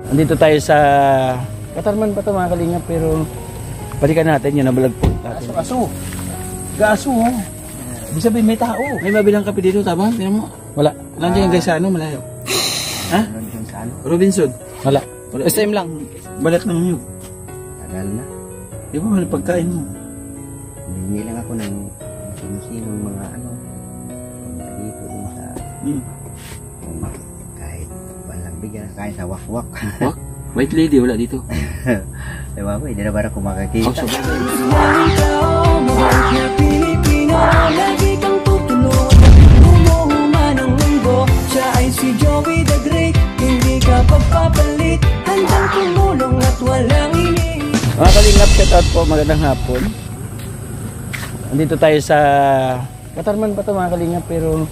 Andito tayo sa Katarman pa ito mga kalingap, pero balikan natin yun, nabalag po natin. Aso. Gaso. Ibig sabihin may tao. May mabilang kape dito, tama? Tingnan mo. Wala. Nandiyan guys sa ano, malayo. Ha? Robinson. Wala. SM lang. Balat ng nyug. Tagal na. Di ba mahal pagkain mo? Hindi lang ako ng sino-sinong mga ano. Dito dun sa... Kahit walang bigas, kahit sa wak-wak. Wak? White lady, wala dito. Diba ko, hindi na ba ako makakita? Lagi kang tutulog, umuhuman ng mundo. Siya ay si Joey the Great, hindi ka pagpapalit, handang tumulong at walang ini. Mga kalingap, shout out po, magandang hapon. Andito tayo sa Katarman pa ito mga kalingap, pero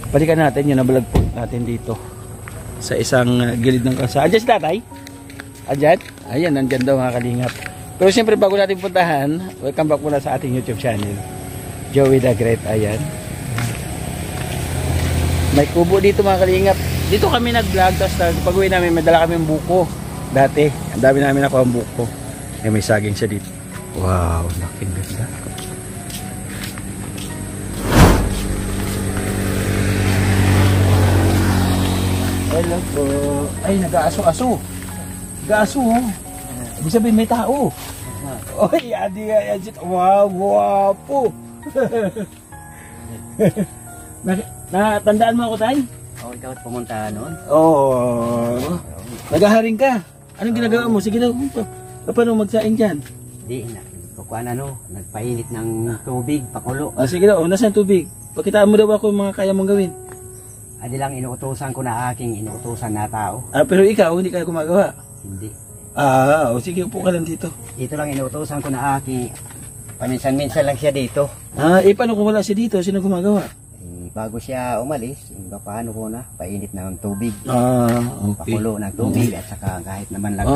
balikan natin yun, nabalag po natin dito sa isang gilid ng kalsada. Andiyan si tatay? Andiyan? Ayan, nandyan daw mga kalingap. Pero siyempre bago natin puntahan, welcome back muna sa ating YouTube channel, Joey the Great. Ayan, may kubo dito mga kalingap. Dito kami nag-vlog, tapos pag uwi namin may dala kami ng buko. Dati, ang dami namin nakuha ang buko. May saging siya dito. Wow, laking ganda. Hello po. Ay, nag-aaso-aso. Nag-aaso. Ibig sabihin may tao. Oy, adi yan. Wow, guwapo. Natandaan mo ako, tay? Oo, ikaw at pumunta noon. Oo. Nagaharing ka. Anong ginagawa mo? Sige daw. Paano magsaing dyan? Hindi, kukuha na no. Nagpainit ng tubig, pakulo. Sige daw, nasaan tubig? Pakitaan mo daw ako yung mga kaya mong gawin. Adi lang inuutosan ko na aking inuutosan na tao. Pero ikaw, hindi ka gumagawa. Hindi. Sige, upo ka lang dito. Ito lang inuutosan ko na aking. Paminsan-minsan lang siya dito. Paano kung wala siya dito? Sino gumagawa? Bago siya umalis, paano ko na, painit na ng tubig. Okay. Pakulo ng tubig at saka kahit naman lang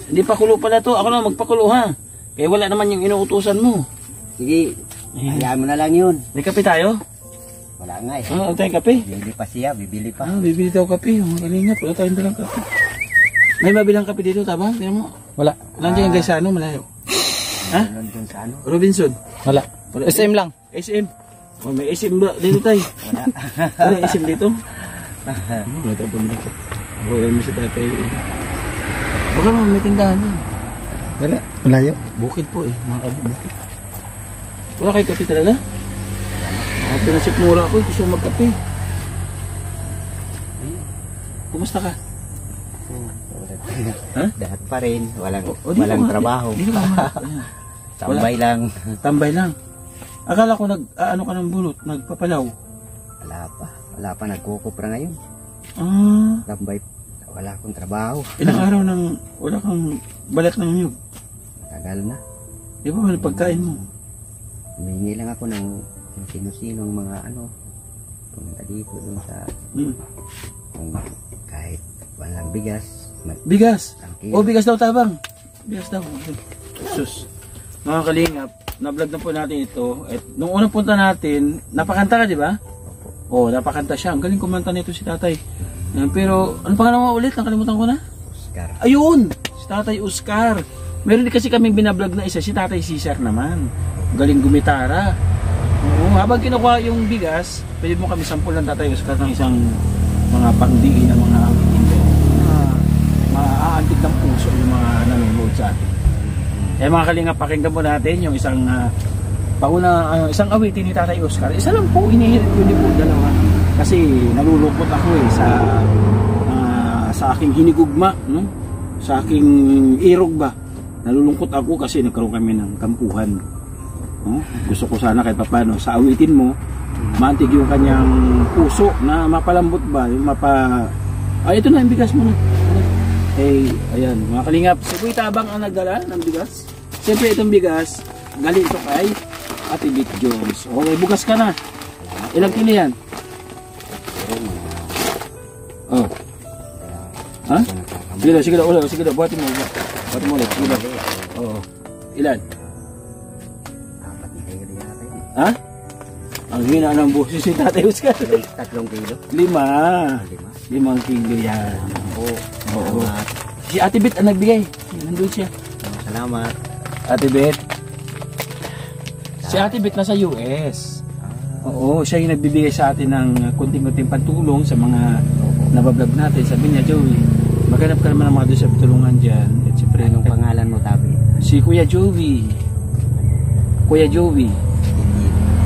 Hindi pakulo pala to. Ako na magpakulo ha. Kaya wala naman yung inuutosan mo. Sige, hayaan mo na lang yun. May kape tayo? Wala nga eh. Ano tayong kape? Bibili pa siya, bibili pa. Bibili daw kape. Magalingap, wala tayong dalang kape. May mabilang kape dito, tama? Tingnan mo. Wala. Nandiyan guys sa ano, malayo. Ha? Nandun sa ano? Robinson. Wala. SM lang. SM. May SM ba dito tayo? Wala. Wala SM dito? Wala tayo bumili ko. Wala mo si tatay. Baka naman may tindahan yun. Wala. Malayo. Bukid po eh. Mga bukid. Wala kayo kape talaga? Pinasip mura ako. Gusto mo magkape. Kumusta ka? Ha? Dahat pa rin. Walang trabaho. Tambay lang. Tambay lang. Akala ko ano ka ng bulot, nagpapalaw. Wala pa nagkukupra ngayon. Tambay, wala akong trabaho. Ilang araw nang wala kang balat ng nyug. Tagal na. Di ba mahal pagkain mo? Humingi lang ako ng sino-sinong mga ano. Pumunta dito dun sa kahit walang bigas. Bigas? Bigas daw tabang. Bigas daw. Sus. Mga kalingap, na-vlog na po natin ito. At nung unang punta natin, napakanta ka, di ba? Napakanta siya. Ang galing kumanta nito si tatay. Pero, ano pangalan mo ulit? Nakalimutan ko na? Oscar. Ayun! Si tatay Oscar. Meron din kasi kaming binablog na isa, si tatay Cesar naman. Galing gumitara. Habang kinukuha yung bigas, pwede mo kami sample ng tatay Oscar ng isang mga pangdiin ng mga awitin. Maaantig ng puso yung mga nanonood sa atin. Mga kalingap, pakinggan po natin yung isang isang awitin ni Tatay Oscar. Isa lang po, inihirit ko din po dalawa. Kasi nalulungkot ako sa aking hinigugma, no? Sa aking irog ba. Nalulungkot ako kasi nagkaroon kami ng kampuhan. No? Gusto ko sana kahit paano sa awitin mo, maantig yung kanyang puso na mapalambot ba, yung ito na yung bigas mo na. Ayan, mga kalingap, si Kuya Tabang ang nagdala ng bigas. Siyempre itong bigas, galing ito kay Ate Vic Jones. Okay, bukas ka na. Ilang kilo yan? Ha? Sige daw, buhatin mo. Buhatin mo ulit, sige daw. Ilan? 4 na kilo yata yun. Ha? Ang hina ng boses si Tatay Oscar. 3 kilo? 5 kilo yan. Oo. Si Ate Bet ang nagbigay. Nandun siya. Salamat. Ate Bet. Si Ate Bet nasa US. Oo, siya yung nagbibigay sa atin ng kunting-kunting pantulong sa mga nabablog natin. Sabi niya, Joey, maghanap ka naman ng mga doon sa tulungan dyan. At siyempre, Anong pangalan mo, Tabi? si Kuya Joey. Kuya Joey.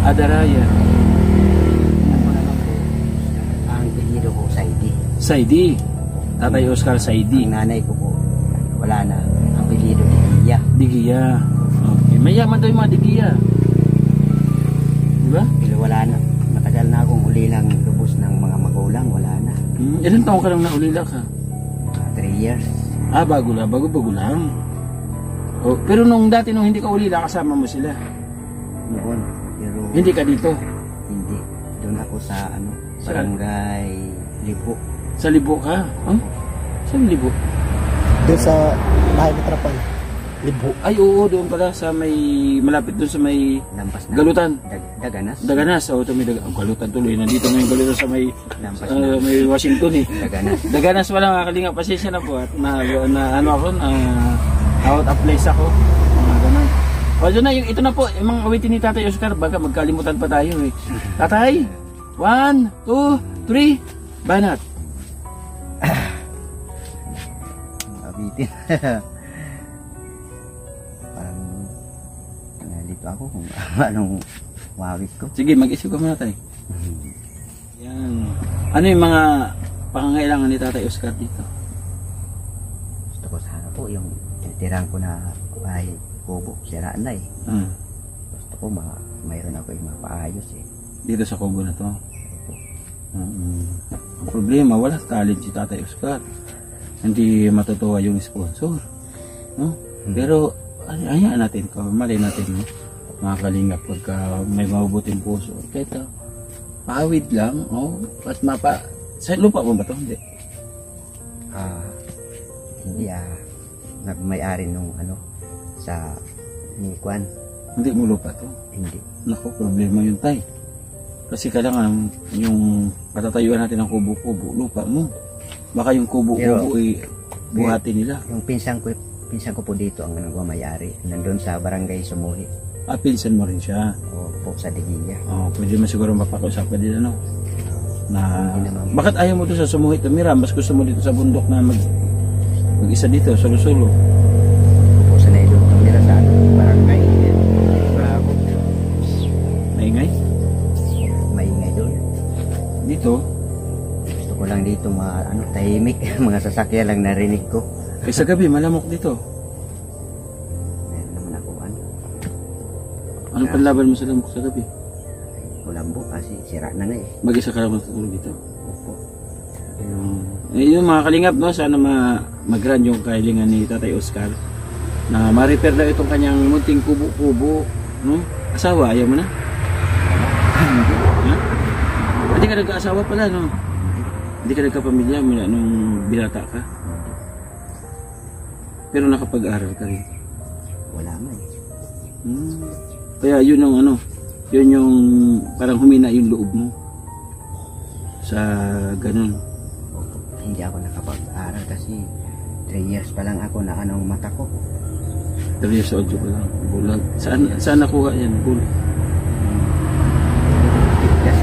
Adaraya. Ang apelyido ko, Saidi. Saidi. Tatay Oscar Saidi. Ang nanay ko po, wala na. Ang apelyido ni Iya. Digiya. Okay. Mayaman daw yung mga Digiya. Diba? Pero wala na. Matagal na akong uli lang lubos ng mga magulang. Wala na. Ilan taong ka lang naulila ka? 3 years. Bago lang. Bago lang. Oh, pero nung dati nung hindi ka ulila, kasama mo sila. Noon. Pero Hindi ka dito. hindi. Doon ako sa barangay Libo. Sa Libo ka? Huh? Saan Libo? Doon sa bahay ni Trapal. Libo. Ay oo, doon pala sa may, malapit doon sa may Lampas na. Galutan. Daganas. Daganas. Oo, ito may Galutan tuloy. Nandito na yung Galutan sa may, Lampas na. may Washington eh. Daganas. Daganas wala nga kalinga. Pasensya na po at ano ako, out of place ako. Mga ganun. O doon na, ito na po, yung mga awitin ni Tatay Oscar, baka magkalimutan pa tayo eh. Tatay, 1, 2, 3, banat. Abitin. Parang nalito ako kung anong wawit ko. Sige, mag-isip ka muna tayo. Yan. Ano yung mga pangangailangan ni Tatay Oscar dito? Gusto ko sana po yung tinitirang ko na bahay kubo, siraan na eh. Gusto ko mayroon ako yung mapaayos eh. Dito sa kubo na to. Ang problema, wala talent si Tatay Oscar. Hindi matutuwa yung sponsor. No? Pero, hayaan natin, malay natin, no? Mga kalingap, pagka may mabubuting puso. Kahit paawid lang, at sa lupa mo ba ito? Hindi. Hindi nagmay-ari nung sa ni Kwan. Hindi mo lupa to. Hindi. Naku, problema yun tay. Kasi kailangan yung patatayuan natin ng kubo-kubo, lupa mo. Baka yung kubo-kubo buhati nila. Yung pinsan ko po dito ang nagmamayari. Nandun sa barangay Sumuhi. Pinsan mo rin siya. O po sa Digiya. Pwede mo siguro mapakausap din bakit ayaw mo doon sa Sumuhi tumira? Mas gusto mo dito sa bundok na mag-isa dito, solo-solo. Po sa nailo tumira sa barangay. Wala ako. Maingay? Maingay doon. Dito? Gusto ko lang dito tahimik. Mga sasakyan lang narinig ko. Sa gabi, malamok dito. Meron naman ako Anong panlaban mo sa lamok sa gabi? Kulambo kasi sira na nga eh. Mag-isa ka lang matutulog dito. Opo. Yung mga kalingap, no? Sana mag-run yung kahilingan ni Tatay Oscar na ma-repair daw itong kanyang munting kubo-kubo, no? Asawa, ayaw mo na? Ha? Hindi ka nagka-asawa pala, no? Hindi ka nagka-pamilya mula nung binata ka? Pero nakapag-aral ka rin? Wala man eh. Kaya yun ang yun yung parang humina yung loob mo sa ganun. Hindi ako nakapag-aral kasi 3 years pa lang ako na mata ko. 3 years old pa lang. Bulag. Saan nakuha yan? Bulag. Tigdas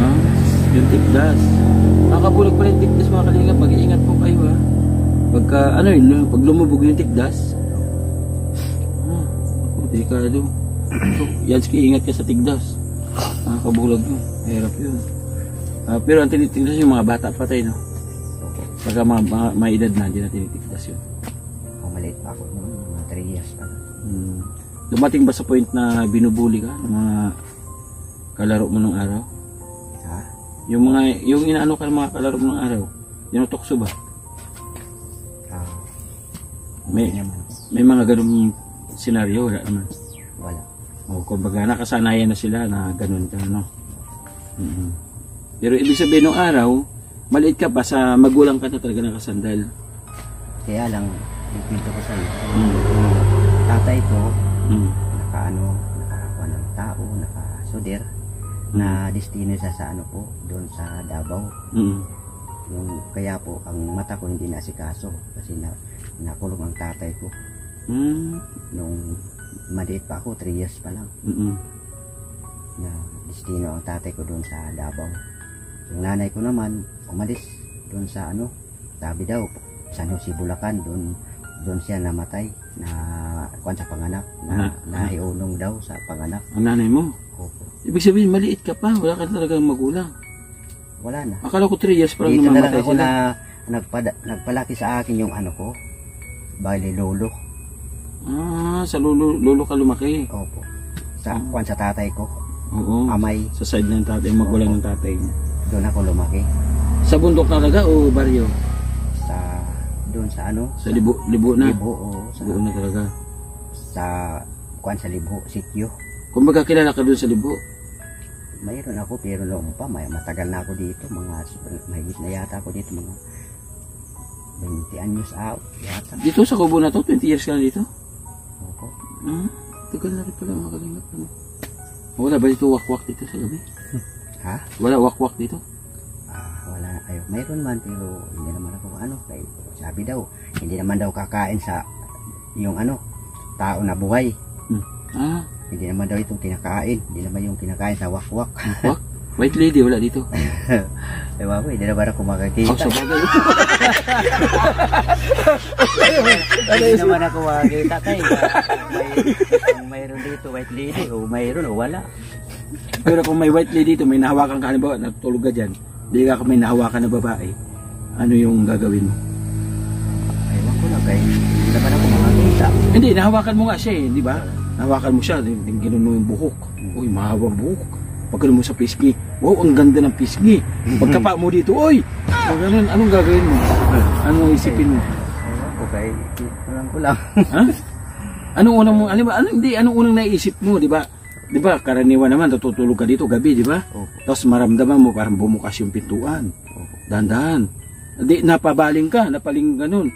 na. Yung tigdas. Makabulag pa rin tigdas mga kalingap. Mag-iingat po kayo ha. Pagka pag lumubog yung tigdas. Delikado. Yanski, ingat ka sa tigdas. Kabulag yun. Hirap yun. Pero ang tinitigdas yung mga bata patay, no? Pagka mga edad na, hindi na tinitigdas yun. Maliit pa ako noon, mga 3 years pa. Dumating ba sa point na binubuli ka ng mga kalaro mo ng araw? Ha? Yung inaano ka ng mga kalaro mo ng araw, tinutokso ba? May mga ganung senaryo, wala naman. Wala. Kumbaga nakasanayan na sila na ganun ka, no? Pero ibig sabihin nung araw, maliit ka pa sa magulang ka na talaga nakasandal. Kaya lang, yung pinto ko sa'yo. Tatay ko, nakakuha ng tao, nakasudir, na destino sa doon sa Davao. Kaya po, ang mata ko hindi naasikaso kasi nakulong ang tatay ko. Nung maliit pa ako, 3 years pa lang. Na destino ang tatay ko doon sa Davao. Yung nanay ko naman, umalis doon sa sabi daw, San Jose, Bulacan, doon siya namatay na sa panganak, nahiulong daw sa panganak. Ang nanay mo? Opo. Ibig sabihin, maliit ka pa, wala ka talagang magulang. Wala na. Akala ko 3 years pa lang dito na lang namamatay ako sila. nagpalaki sa akin yung ko, bali lolo. Sa lolo ka lumaki. Opo. Sa tatay ko, Oo. amay, Sa side ng tatay, magulang ng tatay niya. doon ako lumaki. Sa bundok talaga o baryo? Doon sa Sa libo na? Libo, o Libo na talaga. sa Libo, sityo. Kung baga kilala ka doon sa libo? Mayroon ako pero noon pa, matagal na ako dito, mahigit na yata ako dito, mga 20 anyos out yata. Dito sa Kubo na to, 20 years ka na dito? Opo. Tagal na rin pala mga kalingap. Wala ba dito wakwak dito sa gabi? Ha? Wala wakwak dito? Wala. Mayroon man pero hindi naman ako kaya sabi daw, hindi naman daw kakain sa yung tao na buhay. Hindi naman daw itong kinakain. Hindi naman yung kinakain sa wakwak. Wakwak? White lady, wala dito. Ewan ko, hindi naman ako makakita. Sa bagay. Hindi naman ako makakita tayo. Kung mayroon dito white lady, o mayroon o wala. Pero kung may white lady dito, may nahawakan ka, halimbawa, natulog ka dyan, hindi ka may nahawakan na babae, ano yung gagawin mo? Ewan ko lang, kaya hindi naman ako makakita. Hindi, nahawakan mo nga siya di ba? Nahawakan mo siya, ginuno yung buhok. Uy, mahabang buhok. Pagkano mo sa pisngi, wow, ang ganda ng pisngi. Pagkapa mo dito, oy! Ganun, anong gagawin mo? Anong isipin mo? Ewan ko, kaya alam ko lang. Ha? Anong unang mo, anong unang naisip mo, di ba? Di ba, karaniwan naman, tutulog ka dito gabi, di ba? Tapos maramdaman mo, parang bumukas yung pintuan. Dahan-dahan. Di, napabaling ka, napaling ganun.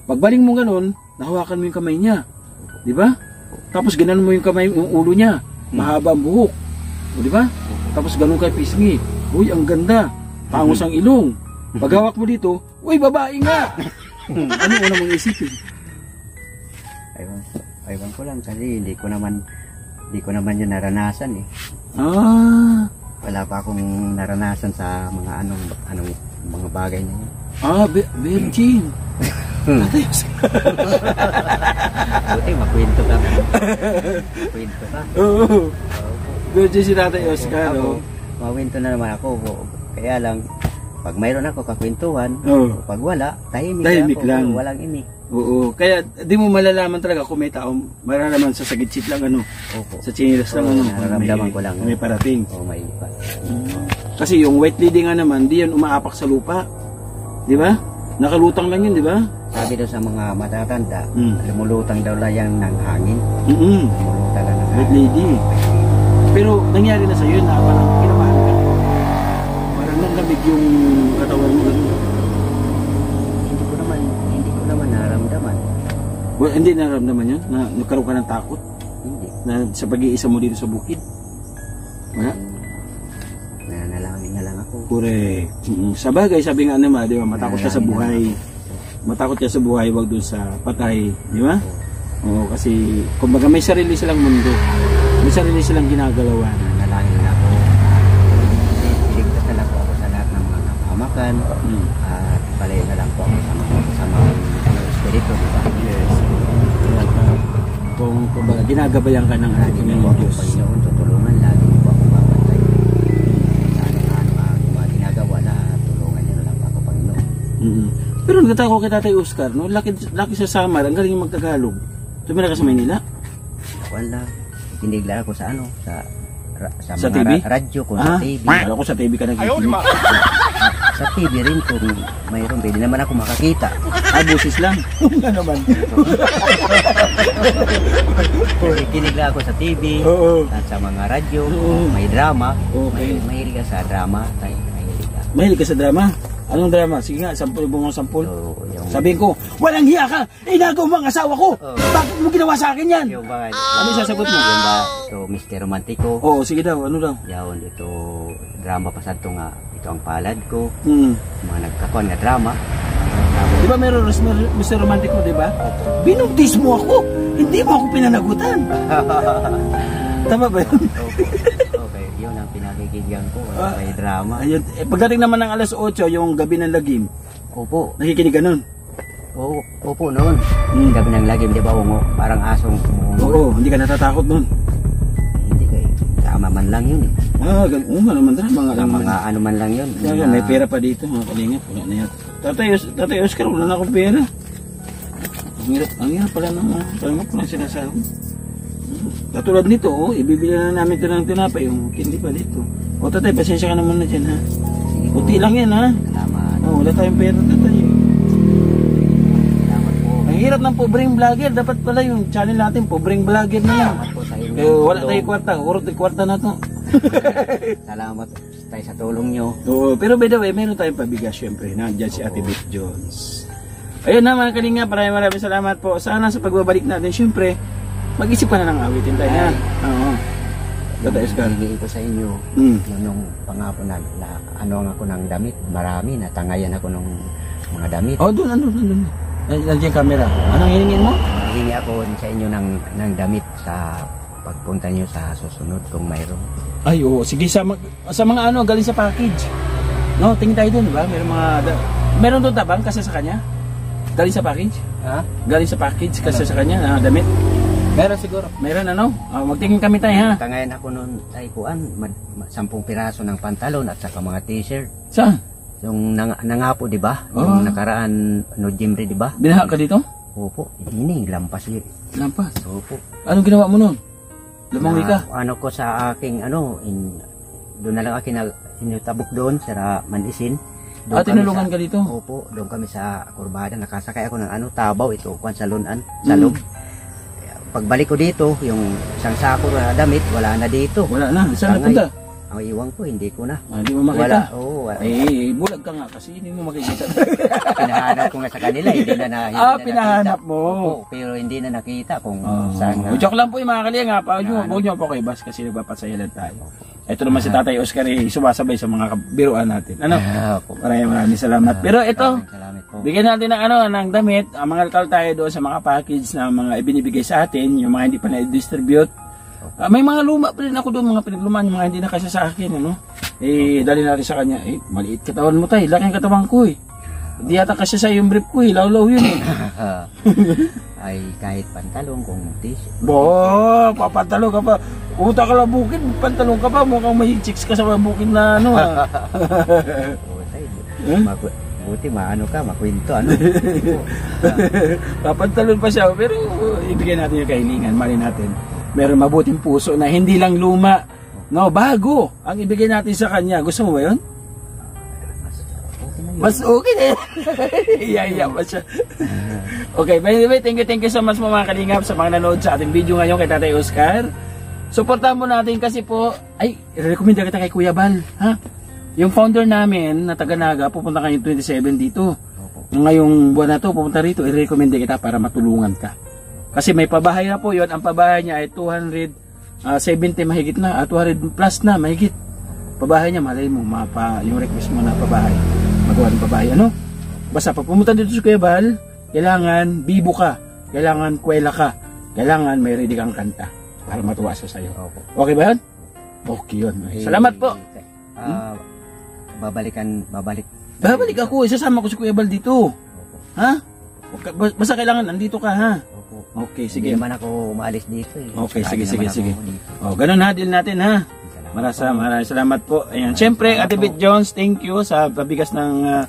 Pagbaling mo ganun, nahawakan mo yung kamay niya. Di ba? Tapos ginanon mo yung kamay, yung ulo niya. Mahaba ang buhok. O, di ba? Tapos ganun kay pisngi. Uy, ang ganda. Pangos ang ilong. Paghawak mo dito, uy, babae nga. Ano una mong isipin? Ewan ko lang kasi hindi ko naman yun naranasan eh. Wala pa akong naranasan sa mga mga bagay na yun. Virgin. Buti, makwento ka. Makwento ka. Oo. Virgin si Tatay Oscar. Makwento na naman ako. Kaya lang, pag mayroon ako kakwentuhan, pag wala, tahimik ako, lang. Walang imik. Oo. Kaya di mo malalaman talaga kung may tao, mararaman sa sagitsit lang Opo. sa chinilas lang nararamdaman ko lang. May parating. May iba. Kasi yung white lady nga naman, di yan umaapak sa lupa. Di ba? Nakalutang lang yun, di ba? Sabi daw sa mga matatanda, lumulutang daw lang yan ng hangin. Lumulutang lang ng White hangin. lady. Pero nangyari na sa iyo na parang kinabahan ka. Parang nalamig yung katawan mo. Hindi ko naman naramdaman. Well, hindi naramdaman yun? Na nagkaroon ka ng takot? Hindi. Na sa pag-iisa mo dito sa bukid? Wala? Nanalangin na lang ako. Correct. Sa bagay, sabi nga naman, di ba, matakot ka sa buhay. Matakot ka sa buhay, wag dun sa patay. Di ba? Oo, kasi, kumbaga may sarili silang mundo. May sarili silang ginagalawan. Nanalangin na ako. Iligtas na lang po ako sa lahat ng mga kapahamakan. At palay na lang po ako sa mga espiritu, di ba? Yes. Kung kumbaga, ginagabayan ka ng Lagi ating niyo po ako, Diyos. Panginoon, tutulungan. Lagi niyo po ako babantay. Sa ano mga ginagawa na tulungan niyo na lang po ako, Panginoon. Pero nagtatako kay Tatay Oscar, no? Laki sa Samar, ang galing magtagalog. Tumira ka sa Maynila? Wala. Kinig lang ako sa Sa mga TV? radyo ko, sa TV. Alam ko sa TV ka nakikinig. Sa TV rin kung mayroon. Pwede naman ako makakita. Busis lang. Nga naman. Kinig lang ako sa TV. Oo. At sa mga radyo. Oo. May drama. Okay. Mahilig ka sa drama. Mahilig ka. Mahilig ka sa drama? Anong drama? Sige nga, sampul mo ng sampul. So, Sabihin ko, walang hiya ka! Inagaw mo ang asawa ko! Bakit mo ginawa sa akin yan? yung ba, Ano sasagot mo? yung ba, ito, Mr. Romantico. Oo, sige daw, ano daw? Yawon, ito, drama pa sa ito nga. Ito ito ang palad ko, Mm. mga nagkakuan nga drama. Di ba meron Mr. Romantico, di ba? Binuntis mo ako, hindi mo ako pinanagutan. Tama ba yun? Okay, yun ang pinakikinggan ko, may drama. Ayun, pagdating naman ng alas 8, yung gabi ng lagim, Opo, nakikinig ka nun? opo noon. Gabi ng lagim, di ba, ungo, parang asong Oo, hindi ka natatakot nun. Hindi kayo, tama man lang yun. Oo, naman drama nga lang. Mga ano man lang yun. Kaya may pera pa dito, mga kalingap. Wala na yan. Tatay Oscar, wala na akong pera. Ang hirap pala ng kalingap na sinasabi. Katulad nito, ibibili na namin ito ng tinapay, yung hindi pa dito. O tatay, pasensya ka naman na dyan, ha? Puti lang yan, ha? Salamat. Wala tayong pera, tatay. Salamat po. Ang hirap ng pobreng vlogger. Dapat pala yung channel natin, pobreng vlogger na lang. Salamat po sa inyo. Wala tayong kwarta, urot yung kwarta na to. Salamat tayo sa tulong nyo. Oo, pero by the way, meron tayong pabigas syempre. Nandiyan si Ate Beth Jones. Ayun na mga kalinga, maraming salamat po. Sana sa pagbabalik natin, syempre, mag-isip ka na ng awitin tayo. Ha? Oo. Tatay Oscar. Hingin ko sa inyo, nung pangako na ano ako ng damit, marami, natangayan ako ng mga damit. Oh, doon. Nandiyan yung camera. Anong hilingin mo? Hingi ako sa inyo ng damit sa pagpunta nyo sa susunod kung mayroon. Ay, oo. Sige, sa mga ano, galing sa package. No, tingin tayo doon, di ba? Meron doon tabang kasi sa kanya? Galing sa package? Ha? Galing sa package kasi sa kanya, damit? Meron siguro. Meron ano? Magtingin kami tayo, ha? Tangayan ako noon ay kuan, 10 piraso ng pantalon at saka mga t-shirt. Saan? Yung nangapo, di ba? Yung nakaraan no Jimry, di ba? Binaha ka dito? Opo, ini lampas yun. Lampas. Opo. Anong ginawa mo nun? Lumangoy ka? Ano ko sa aking doon na lang akin inutabok doon sa Manisin. Tinulungan ka dito? Opo, doon kami sa kurbada, nakasakay ako ng tabaw ito, kuan sa lunan, sa loob. Pagbalik ko dito, yung isang sako na damit, wala na dito. Wala na, saan napunta? Ang iwan ko, hindi ko na. Hindi mo makita? Wala, oo. Bulag ka nga kasi hindi mo makikita. Pinahanap ko nga sa kanila, hindi na pinahanap nakita. mo. Opo, pero hindi na nakita kung saan na. Joke lang po yung mga kalinga, huwag nyo po kay Bas kasi nagpapasayalan tayo. Ito naman si Tatay Oscar sumasabay sa mga biruan natin. Ano? Maraming salamat. Pero ito, bigyan natin ng damit. Mga kal tayo doon sa mga package na mga ibinibigay sa atin, yung mga hindi pa na-distribute. May mga luma pa rin ako doon, mga pinaglumaan, yung mga hindi na kasi sa akin, ano? Dali natin sa kanya, maliit katawan mo tayo, laking katawan ko Hindi yata kasi sa yung brief ko lawlaw yun Ay kahit pantalong kung t-shirt. Papantalo ka pa. Pumunta ka lang bukid, pantalong ka pa, mukhang may chicks ka sa bukid na ano Buti maano ka, makwento Papantalon pa siya, pero ibigay natin yung kahilingan, mali natin. Meron mabuting puso na hindi lang luma, no, bago ang ibigay natin sa kanya. Gusto mo ba yun? Mas okay na iya pa siya. Okay, by the way, thank you so much mga kalingap sa mga nanood sa ating video ngayon kay Tatay Oscar. Supportahan mo natin kasi po, i-recommend kita kay Kuya Bal, ha? Yung founder namin na taga Naga, pupunta kayong 27 dito. Ngayong buwan na to, pupunta rito, i-recommend kita para matulungan ka. Kasi may pabahay na po yun. Ang pabahay niya ay 270 mahigit na, 200 plus na mahigit. Pabahay niya, malay mo, yung request mo na pabahay. Magawa ng pabahay, ano? Basta pag pumunta dito sa Kuya Bal, kailangan bibo ka, kailangan kwela ka, kailangan may ready kang kanta para matuwa siya sa'yo. Okay ba yan? Okay yun. Salamat po. Babalik ako, isasama ko si Kuya Bal dito. Ha? Basta kailangan nandito ka, ha? Okay, sige. Hindi naman ako umaalis dito Okay, sige. Ganun ha, deal natin ha. Maraming salamat po. Ayan. Siyempre, Ate Beth Jones, thank you sa pabigas ng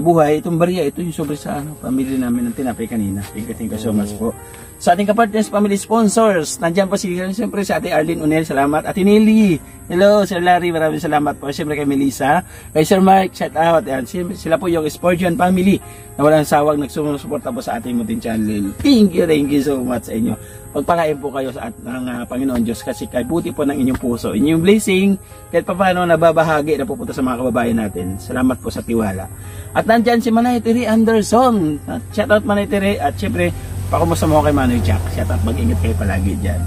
buhay. Itong barya, ito yung sobre sa pamilya namin ng tinapay kanina. Thank you so much po. Sa ating kapartners, family sponsors, nandiyan pa siyempre si Ate Arlene Unel, salamat. Ate Nelly, hello, Sir Larry, maraming salamat po. Siyempre kay Melissa, kay Sir Mike, shout out. Ayan, sila po yung Sportian family na walang sawag nagsusuporta po sa ating muting channel. Thank you so much sa inyo. Pagpakain po kayo sa ng Panginoon Diyos kasi kay buti po ng inyong puso, inyong blessing, kahit pa paano nababahagi na pupunta sa mga kababayan natin. Salamat po sa tiwala. At nandyan si Manay Terry Anderson. Shout out Manay Terry at siyempre pakumusta mo kay Manay Jack. Shout out, mag-ingat kayo palagi dyan.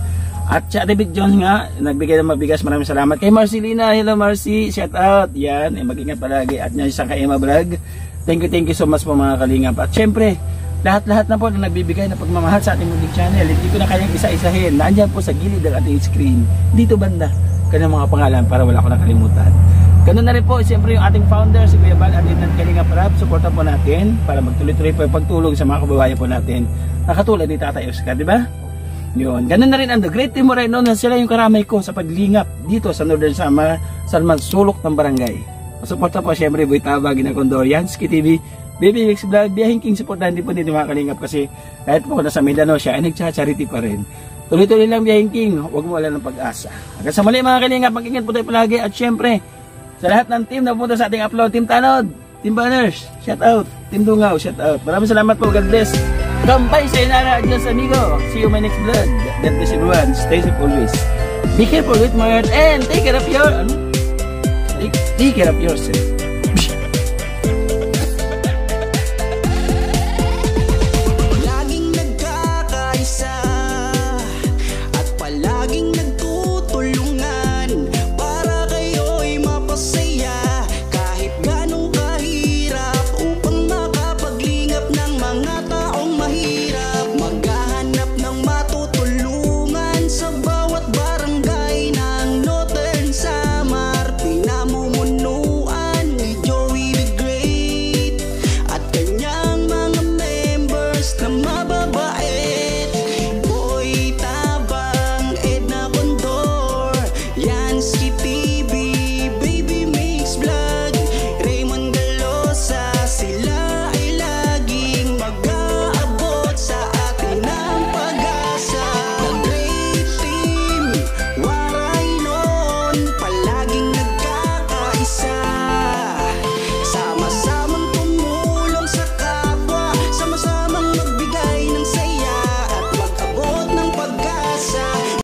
At si Ate Big John nga, nagbigay ng mabigas. Maraming salamat. Kay Marcelina, hello Marcy, shout out. Yan, mag-ingat palagi. At yan isang kay Emma Vlog. Thank you so much po mga kalingap. At syempre, lahat-lahat na po na nagbibigay ng pagmamahal sa ating munting channel. Hindi ko na kayang isa-isahin. Nandiyan po sa gilid ng ating screen. Dito banda, kanyang mga pangalan para wala ko nakalimutan. Ganun na rin po, siyempre yung ating founder, si Kuya Bal, atin ng Kalingap Rap. Supportan po natin para magtuloy-tuloy po yung pagtulong sa mga kababayan po natin. Nakatulad ni Tatay Oscar, di ba? Yun. Ganun na rin ang The Great Team Moreno na sila yung karamay ko sa paglingap dito sa Northern Samar, Salman Sulok ng Barangay. Suporta po siyempre Boy Tabag, Ginagondor, Yansky TV, Baby Mix Vlog, Biyahing King. Supportahan din po dito mga kalingap kasi kahit po nasa Mindanao siya ay nagcha-charity pa rin. Tuloy-tuloy lang Biyahing King, huwag mo wala ng pag-asa. Hanggang sa muli mga kalingap, mag-ingat po tayo palagi at siyempre sa lahat ng team na pumunta sa ating upload, Team Tanod, Team Banners, shout out, Team Dungaw, shout out. Maraming salamat po, God bless. Kampay sa inara, adios amigo. See you my next vlog. God bless everyone. Stay safe always. Be careful with my heart and take care of your, take care of yourself.